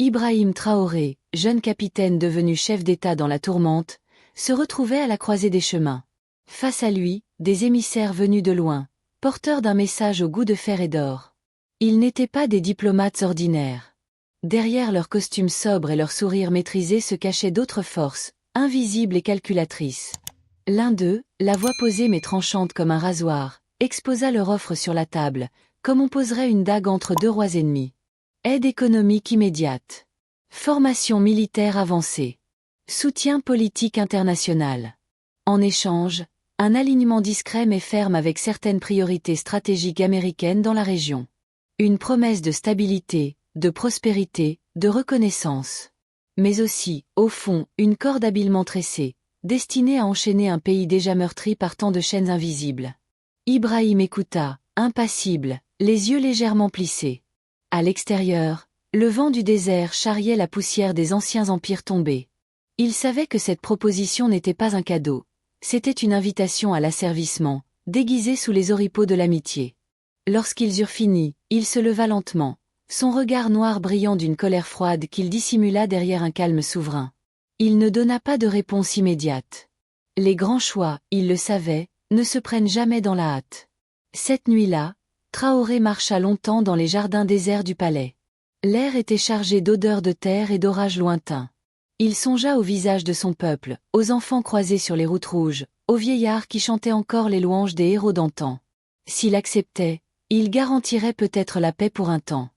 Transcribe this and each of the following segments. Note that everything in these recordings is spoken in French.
Ibrahim Traoré, jeune capitaine devenu chef d'État dans la tourmente, se retrouvait à la croisée des chemins. Face à lui, des émissaires venus de loin, porteurs d'un message au goût de fer et d'or. Ils n'étaient pas des diplomates ordinaires. Derrière leurs costumes sobres et leurs sourires maîtrisés se cachaient d'autres forces, invisibles et calculatrices. L'un d'eux, la voix posée mais tranchante comme un rasoir, exposa leur offre sur la table, comme on poserait une dague entre deux rois ennemis. Aide économique immédiate. Formation militaire avancée. Soutien politique international. En échange, un alignement discret mais ferme avec certaines priorités stratégiques américaines dans la région. Une promesse de stabilité, de prospérité, de reconnaissance. Mais aussi, au fond, une corde habilement tressée, destinée à enchaîner un pays déjà meurtri par tant de chaînes invisibles. Ibrahim écouta, impassible, les yeux légèrement plissés. À l'extérieur, le vent du désert charriait la poussière des anciens empires tombés. Il savait que cette proposition n'était pas un cadeau, c'était une invitation à l'asservissement, déguisée sous les oripeaux de l'amitié. Lorsqu'ils eurent fini, il se leva lentement, son regard noir brillant d'une colère froide qu'il dissimula derrière un calme souverain. Il ne donna pas de réponse immédiate. Les grands choix, il le savait, ne se prennent jamais dans la hâte. Cette nuit-là, Traoré marcha longtemps dans les jardins déserts du palais. L'air était chargé d'odeurs de terre et d'orages lointains. Il songea au visage de son peuple, aux enfants croisés sur les routes rouges, aux vieillards qui chantaient encore les louanges des héros d'antan. S'il acceptait, il garantirait peut-être la paix pour un temps.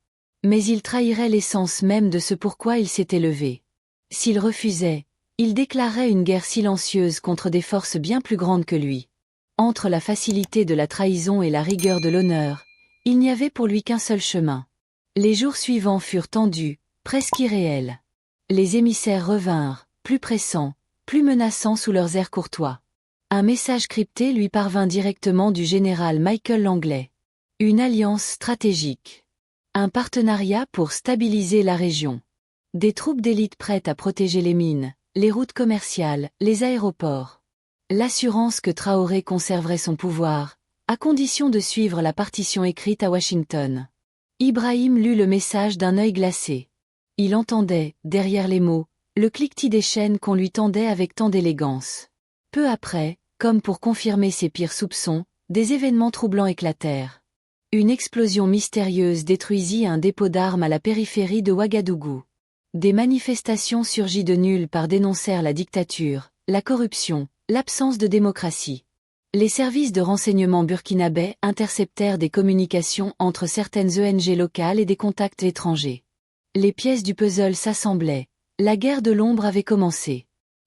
Mais il trahirait l'essence même de ce pourquoi il s'était levé. S'il refusait, il déclarait une guerre silencieuse contre des forces bien plus grandes que lui. Entre la facilité de la trahison et la rigueur de l'honneur, il n'y avait pour lui qu'un seul chemin. Les jours suivants furent tendus, presque irréels. Les émissaires revinrent, plus pressants, plus menaçants sous leurs airs courtois. Un message crypté lui parvint directement du général Michael Langley. Une alliance stratégique. Un partenariat pour stabiliser la région. Des troupes d'élite prêtes à protéger les mines, les routes commerciales, les aéroports. L'assurance que Traoré conserverait son pouvoir, à condition de suivre la partition écrite à Washington. Ibrahim lut le message d'un œil glacé. Il entendait, derrière les mots, le cliquetis des chaînes qu'on lui tendait avec tant d'élégance. Peu après, comme pour confirmer ses pires soupçons, des événements troublants éclatèrent. Une explosion mystérieuse détruisit un dépôt d'armes à la périphérie de Ouagadougou. Des manifestations surgies de nulle part dénoncèrent la dictature, la corruption, l'absence de démocratie. Les services de renseignement burkinabais interceptèrent des communications entre certaines ONG locales et des contacts étrangers. Les pièces du puzzle s'assemblaient, la guerre de l'ombre avait commencé.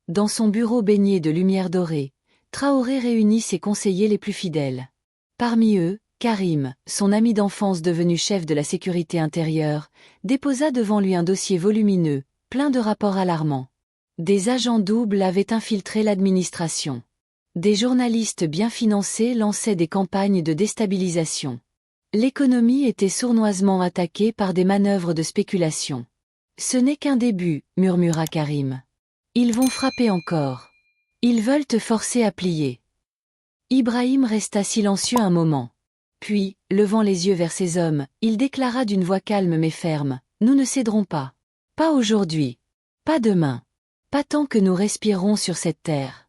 Dans son bureau baigné de lumière dorée, Traoré réunit ses conseillers les plus fidèles. Parmi eux, Karim, son ami d'enfance devenu chef de la sécurité intérieure, déposa devant lui un dossier volumineux, plein de rapports alarmants. Des agents doubles avaient infiltré l'administration. Des journalistes bien financés lançaient des campagnes de déstabilisation. L'économie était sournoisement attaquée par des manœuvres de spéculation. « Ce n'est qu'un début, murmura Karim. Ils vont frapper encore. Ils veulent te forcer à plier. » Ibrahim resta silencieux un moment. Puis, levant les yeux vers ses hommes, il déclara d'une voix calme mais ferme, « Nous ne céderons pas. Pas aujourd'hui. Pas demain. Pas tant que nous respirerons sur cette terre. »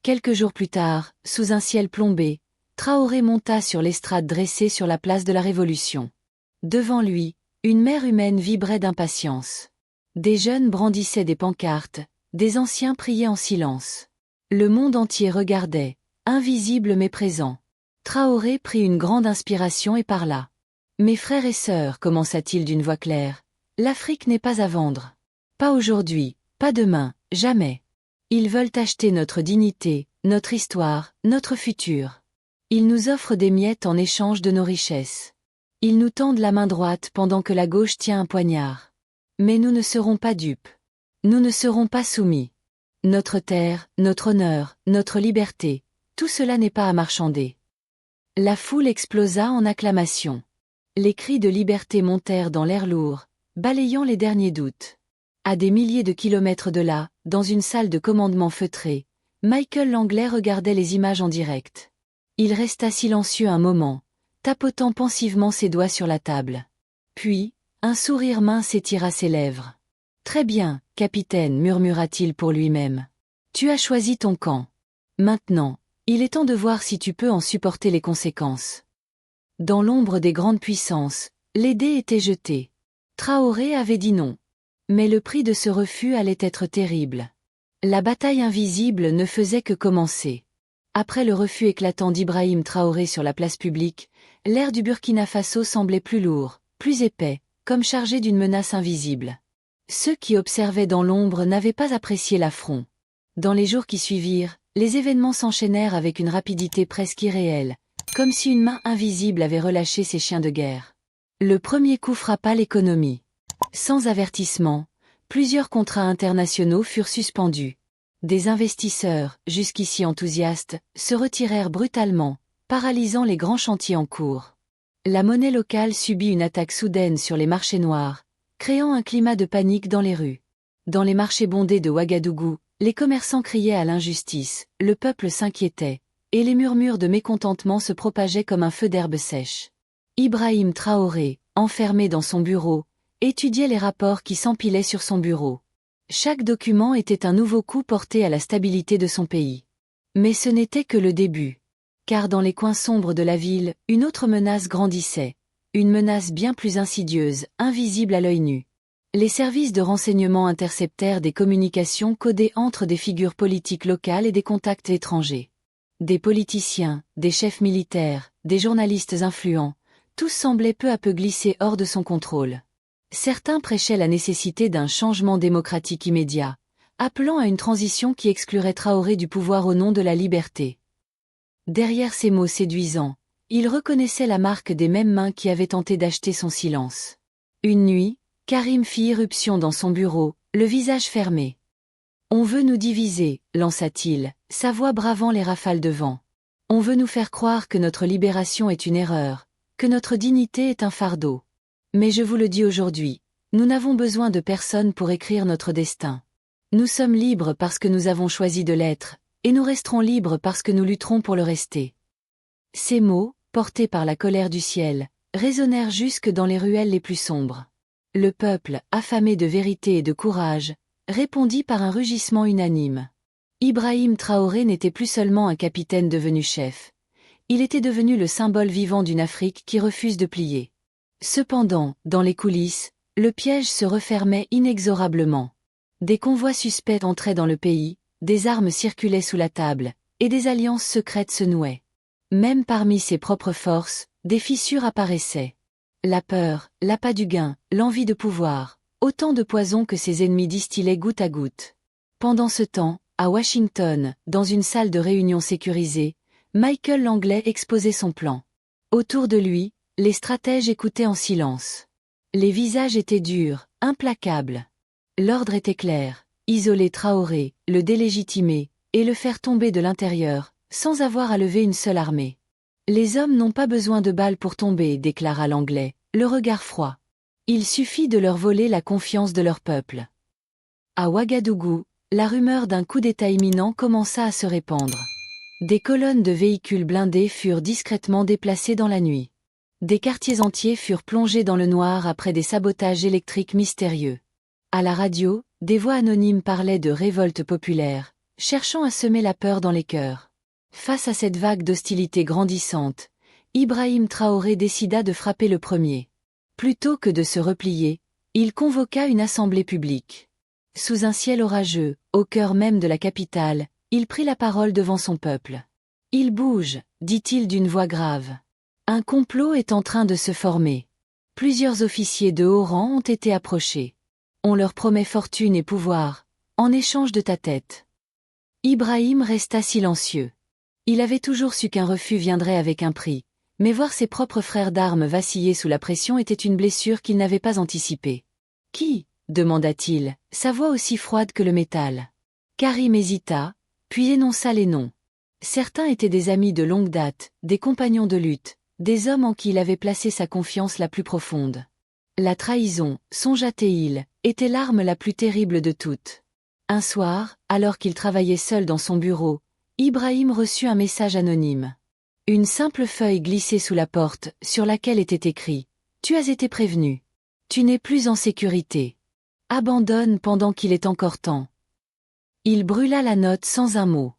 Quelques jours plus tard, sous un ciel plombé, Traoré monta sur l'estrade dressée sur la place de la Révolution. Devant lui, une mer humaine vibrait d'impatience. Des jeunes brandissaient des pancartes, des anciens priaient en silence. Le monde entier regardait, invisible mais présent. Traoré prit une grande inspiration et parla. « Mes frères et sœurs, commença-t-il d'une voix claire, l'Afrique n'est pas à vendre. Pas aujourd'hui, pas demain, jamais. Ils veulent acheter notre dignité, notre histoire, notre futur. Ils nous offrent des miettes en échange de nos richesses. Ils nous tendent la main droite pendant que la gauche tient un poignard. Mais nous ne serons pas dupes. Nous ne serons pas soumis. Notre terre, notre honneur, notre liberté, tout cela n'est pas à marchander. » La foule explosa en acclamations. Les cris de liberté montèrent dans l'air lourd, balayant les derniers doutes. À des milliers de kilomètres de là, dans une salle de commandement feutrée, Michael Langley regardait les images en direct. Il resta silencieux un moment, tapotant pensivement ses doigts sur la table. Puis, Un sourire mince étira ses lèvres. Très bien, capitaine, murmura-t-il pour lui-même. Tu as choisi ton camp. Maintenant, il est temps de voir si tu peux en supporter les conséquences. Dans l'ombre des grandes puissances, les dés étaient jetés. Traoré avait dit non. Mais le prix de ce refus allait être terrible. La bataille invisible ne faisait que commencer. Après le refus éclatant d'Ibrahim Traoré sur la place publique, l'air du Burkina Faso semblait plus lourd, plus épais, comme chargé d'une menace invisible. Ceux qui observaient dans l'ombre n'avaient pas apprécié l'affront. Dans les jours qui suivirent, les événements s'enchaînèrent avec une rapidité presque irréelle, comme si une main invisible avait relâché ses chiens de guerre. Le premier coup frappa l'économie. Sans avertissement, plusieurs contrats internationaux furent suspendus. Des investisseurs, jusqu'ici enthousiastes, se retirèrent brutalement, paralysant les grands chantiers en cours. La monnaie locale subit une attaque soudaine sur les marchés noirs, créant un climat de panique dans les rues. Dans les marchés bondés de Ouagadougou, les commerçants criaient à l'injustice, le peuple s'inquiétait, et les murmures de mécontentement se propageaient comme un feu d'herbe sèche. Ibrahim Traoré, enfermé dans son bureau, étudiait les rapports qui s'empilaient sur son bureau. Chaque document était un nouveau coup porté à la stabilité de son pays. Mais ce n'était que le début. Car dans les coins sombres de la ville, une autre menace grandissait. Une menace bien plus insidieuse, invisible à l'œil nu. Les services de renseignement interceptèrent des communications codées entre des figures politiques locales et des contacts étrangers. Des politiciens, des chefs militaires, des journalistes influents, tous semblaient peu à peu glisser hors de son contrôle. Certains prêchaient la nécessité d'un changement démocratique immédiat, appelant à une transition qui exclurait Traoré du pouvoir au nom de la liberté. Derrière ces mots séduisants, il reconnaissait la marque des mêmes mains qui avaient tenté d'acheter son silence. Une nuit, Karim fit irruption dans son bureau, le visage fermé. « On veut nous diviser », lança-t-il, sa voix bravant les rafales de vent. « On veut nous faire croire que notre libération est une erreur, que notre dignité est un fardeau. Mais je vous le dis aujourd'hui, nous n'avons besoin de personne pour écrire notre destin. Nous sommes libres parce que nous avons choisi de l'être, et nous resterons libres parce que nous lutterons pour le rester. » Ces mots, portés par la colère du ciel, résonnèrent jusque dans les ruelles les plus sombres. Le peuple, affamé de vérité et de courage, répondit par un rugissement unanime. Ibrahim Traoré n'était plus seulement un capitaine devenu chef. Il était devenu le symbole vivant d'une Afrique qui refuse de plier. Cependant, dans les coulisses, le piège se refermait inexorablement. Des convois suspects entraient dans le pays, des armes circulaient sous la table, et des alliances secrètes se nouaient. Même parmi ses propres forces, des fissures apparaissaient. La peur, l'appât du gain, l'envie de pouvoir, autant de poisons que ses ennemis distillaient goutte à goutte. Pendant ce temps, à Washington, dans une salle de réunion sécurisée, Michael Langley exposait son plan. Autour de lui, les stratèges écoutaient en silence. Les visages étaient durs, implacables. L'ordre était clair, isoler Traoré, le délégitimer, et le faire tomber de l'intérieur, sans avoir à lever une seule armée. Les hommes n'ont pas besoin de balles pour tomber, déclara Langley, le regard froid. Il suffit de leur voler la confiance de leur peuple. À Ouagadougou, la rumeur d'un coup d'État imminent commença à se répandre. Des colonnes de véhicules blindés furent discrètement déplacées dans la nuit. Des quartiers entiers furent plongés dans le noir après des sabotages électriques mystérieux. À la radio, des voix anonymes parlaient de révolte populaire, cherchant à semer la peur dans les cœurs. Face à cette vague d'hostilité grandissante, Ibrahim Traoré décida de frapper le premier. Plutôt que de se replier, il convoqua une assemblée publique. Sous un ciel orageux, au cœur même de la capitale, il prit la parole devant son peuple. « Il bouge », dit-il d'une voix grave. « Un complot est en train de se former. Plusieurs officiers de haut rang ont été approchés. On leur promet fortune et pouvoir, en échange de ta tête. » Ibrahim resta silencieux. Il avait toujours su qu'un refus viendrait avec un prix, mais voir ses propres frères d'armes vaciller sous la pression était une blessure qu'il n'avait pas anticipée. « Qui ?» demanda-t-il, sa voix aussi froide que le métal. Karim hésita, puis énonça les noms. Certains étaient des amis de longue date, des compagnons de lutte, des hommes en qui il avait placé sa confiance la plus profonde. La trahison, songea-t-il, était l'arme la plus terrible de toutes. Un soir, alors qu'il travaillait seul dans son bureau, Ibrahim reçut un message anonyme. Une simple feuille glissée sous la porte, sur laquelle était écrit « Tu as été prévenu. Tu n'es plus en sécurité. Abandonne pendant qu'il est encore temps. Il brûla la note sans un mot.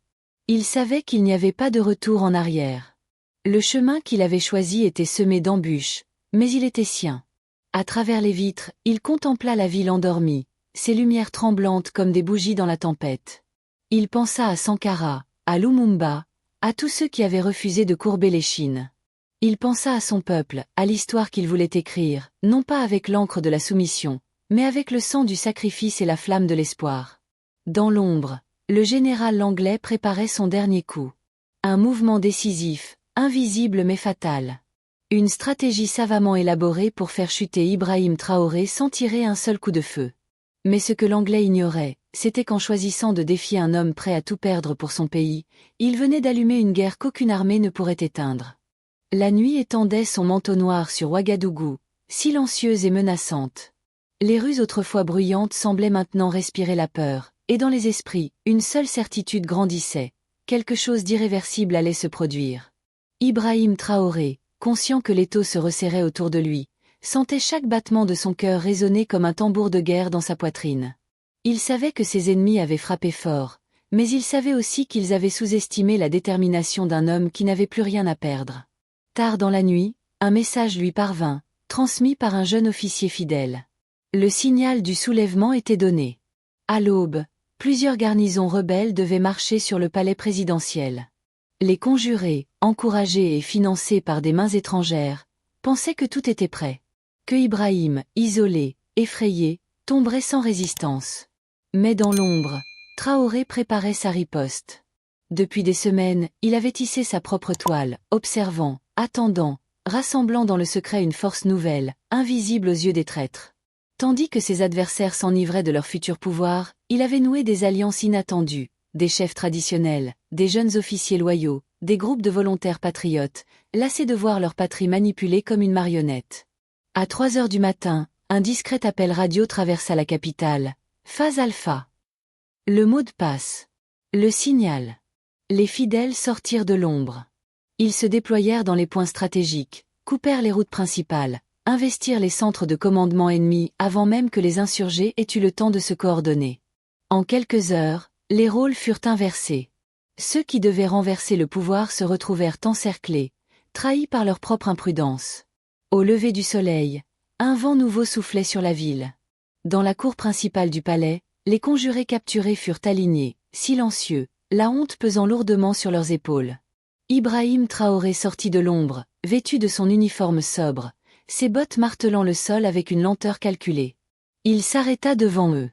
Il savait qu'il n'y avait pas de retour en arrière. Le chemin qu'il avait choisi était semé d'embûches, mais il était sien. À travers les vitres, il contempla la ville endormie, ses lumières tremblantes comme des bougies dans la tempête. Il pensa à Sankara, à Lumumba, à tous ceux qui avaient refusé de courber l'échine. Il pensa à son peuple, à l'histoire qu'il voulait écrire, non pas avec l'encre de la soumission, mais avec le sang du sacrifice et la flamme de l'espoir. Dans l'ombre, le général anglais préparait son dernier coup. Un mouvement décisif, invisible mais fatal. Une stratégie savamment élaborée pour faire chuter Ibrahim Traoré sans tirer un seul coup de feu. Mais ce que l'Anglais ignorait, c'était qu'en choisissant de défier un homme prêt à tout perdre pour son pays, il venait d'allumer une guerre qu'aucune armée ne pourrait éteindre. La nuit étendait son manteau noir sur Ouagadougou, silencieuse et menaçante. Les rues autrefois bruyantes semblaient maintenant respirer la peur, et dans les esprits, une seule certitude grandissait, quelque chose d'irréversible allait se produire. Ibrahim Traoré, conscient que l'étau se resserrait autour de lui, sentait chaque battement de son cœur résonner comme un tambour de guerre dans sa poitrine. Il savait que ses ennemis avaient frappé fort, mais il savait aussi qu'ils avaient sous-estimé la détermination d'un homme qui n'avait plus rien à perdre. Tard dans la nuit, un message lui parvint, transmis par un jeune officier fidèle. Le signal du soulèvement était donné. À l'aube, plusieurs garnisons rebelles devaient marcher sur le palais présidentiel. Les conjurés, encouragés et financés par des mains étrangères, pensaient que tout était prêt. Que Ibrahim, isolé, effrayé, tomberait sans résistance. Mais dans l'ombre, Traoré préparait sa riposte. Depuis des semaines, il avait tissé sa propre toile, observant, attendant, rassemblant dans le secret une force nouvelle, invisible aux yeux des traîtres. Tandis que ses adversaires s'enivraient de leur futur pouvoir, il avait noué des alliances inattendues, des chefs traditionnels, des jeunes officiers loyaux, des groupes de volontaires patriotes, lassés de voir leur patrie manipulée comme une marionnette. À 3 heures du matin, un discret appel radio traversa la capitale. Phase alpha. Le mot de passe. Le signal. Les fidèles sortirent de l'ombre. Ils se déployèrent dans les points stratégiques, coupèrent les routes principales, investirent les centres de commandement ennemis avant même que les insurgés aient eu le temps de se coordonner. En quelques heures, les rôles furent inversés. Ceux qui devaient renverser le pouvoir se retrouvèrent encerclés, trahis par leur propre imprudence. Au lever du soleil, un vent nouveau soufflait sur la ville. Dans la cour principale du palais, les conjurés capturés furent alignés, silencieux, la honte pesant lourdement sur leurs épaules. Ibrahim Traoré sortit de l'ombre, vêtu de son uniforme sobre, ses bottes martelant le sol avec une lenteur calculée. Il s'arrêta devant eux.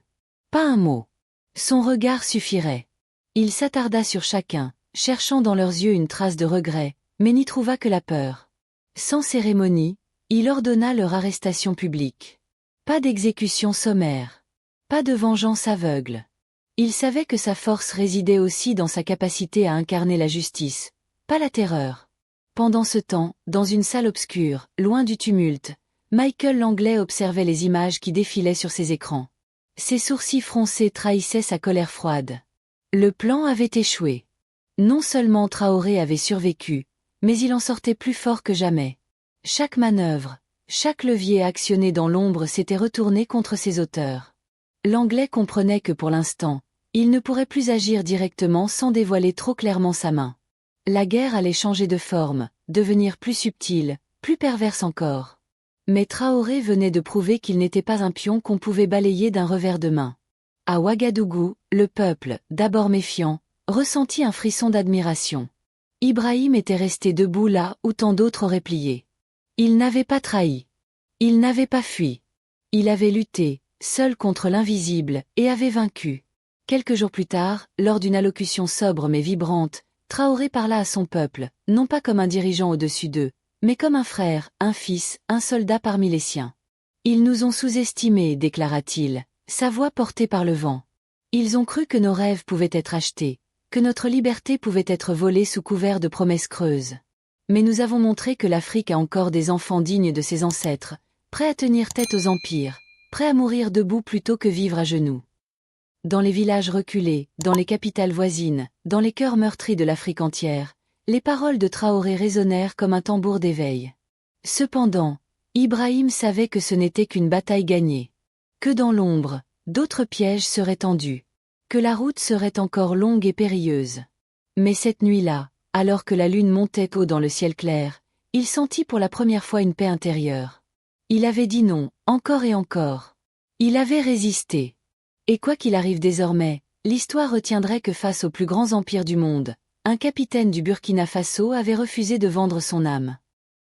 Pas un mot. Son regard suffirait. Il s'attarda sur chacun, cherchant dans leurs yeux une trace de regret, mais n'y trouva que la peur. Sans cérémonie, il ordonna leur arrestation publique. Pas d'exécution sommaire. Pas de vengeance aveugle. Il savait que sa force résidait aussi dans sa capacité à incarner la justice, pas la terreur. Pendant ce temps, dans une salle obscure, loin du tumulte, Michael Langlais observait les images qui défilaient sur ses écrans. Ses sourcils froncés trahissaient sa colère froide. Le plan avait échoué. Non seulement Traoré avait survécu, mais il en sortait plus fort que jamais. Chaque manœuvre, chaque levier actionné dans l'ombre s'était retourné contre ses auteurs. L'Anglais comprenait que pour l'instant, il ne pourrait plus agir directement sans dévoiler trop clairement sa main. La guerre allait changer de forme, devenir plus subtile, plus perverse encore. Mais Traoré venait de prouver qu'il n'était pas un pion qu'on pouvait balayer d'un revers de main. À Ouagadougou, le peuple, d'abord méfiant, ressentit un frisson d'admiration. Ibrahim était resté debout là où tant d'autres auraient plié. Il n'avait pas trahi. Il n'avait pas fui. Il avait lutté, seul contre l'invisible, et avait vaincu. Quelques jours plus tard, lors d'une allocution sobre mais vibrante, Traoré parla à son peuple, non pas comme un dirigeant au-dessus d'eux, mais comme un frère, un fils, un soldat parmi les siens. Ils nous ont sous-estimés, déclara-t-il, sa voix portée par le vent. Ils ont cru que nos rêves pouvaient être achetés, que notre liberté pouvait être volée sous couvert de promesses creuses. Mais nous avons montré que l'Afrique a encore des enfants dignes de ses ancêtres, prêts à tenir tête aux empires, prêts à mourir debout plutôt que vivre à genoux. Dans les villages reculés, dans les capitales voisines, dans les cœurs meurtris de l'Afrique entière, les paroles de Traoré résonnèrent comme un tambour d'éveil. Cependant, Ibrahim savait que ce n'était qu'une bataille gagnée. Que dans l'ombre, d'autres pièges seraient tendus. Que la route serait encore longue et périlleuse. Mais cette nuit-là, alors que la lune montait haut dans le ciel clair, il sentit pour la première fois une paix intérieure. Il avait dit non, encore et encore. Il avait résisté. Et quoi qu'il arrive désormais, l'histoire retiendrait que face aux plus grands empires du monde, un capitaine du Burkina Faso avait refusé de vendre son âme.